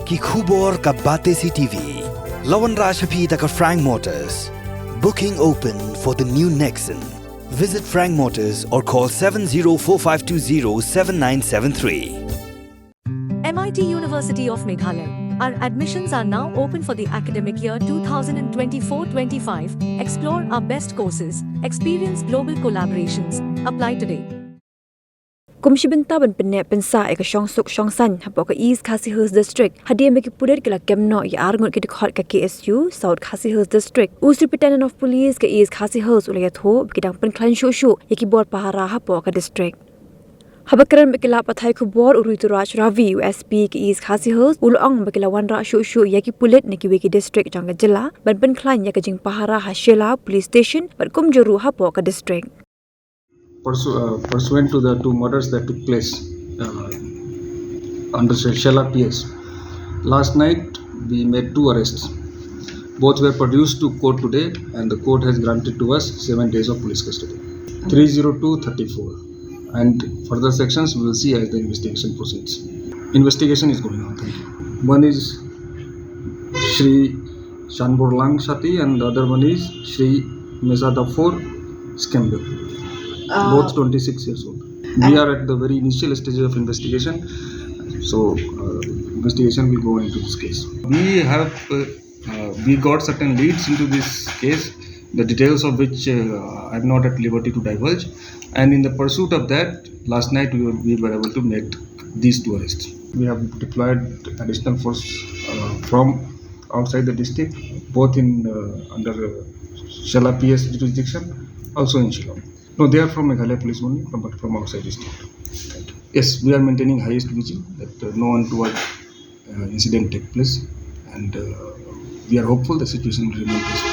कि khubor ka bate si TV. Lawan Rashaphi taka Frank Motors. Booking open for the new Nexon. Visit Frank Motors or call 7045207973. MIT University of Meghalaya. Our admissions are now open for the academic year 2024-25. Explore our best courses. Experience global collaborations. Apply today. Kumshibinta ban pinne pensa eka shong suk shong san Hapoh ka East Khasi Hills District hadia me ki Pulit kala kemno ya arngot ki khot ka KSU South Khasi Hills District Superintendent of Police ka East Khasi Hills ulaya tho bikidang Pynkhlaiñ shu ya ki bor Pahara Hapoh ka district Habakaran bekila pathai khu bor Urituraj Ravi USP ki East Khasi Hills ulong bekila wanra shu ya ki Pulit ne ki weki district janga jilla ban Pynkhlaiñ ya ka jing Pahara ha Shella police station ban kumjoru Hapoh ka district Pursuant to the two murders that took place under Shella PS. Last night we made 2 arrests. Both were produced to court today and the court has granted to us 7 days of police custody. 30234. And further sections we will see as the investigation proceeds. Investigation is going on. Thank you. One is Shri Shanborlang Shati and the other one is Shri Mezadafor Skembil. Both 26 years old. We are at the very initial stages of investigation, so investigation will go into this case. We got certain leads into this case, the details of which I am not at liberty to divulge. And in the pursuit of that, last night we were able to make these 2 arrests. We have deployed additional force from outside the district, both in under Shella PS jurisdiction, also in Shillong. No, they are from Meghalaya police only, but from outside district. Yes, we are maintaining highest vigil that no untoward incident take place, and we are hopeful the situation will remain peaceful.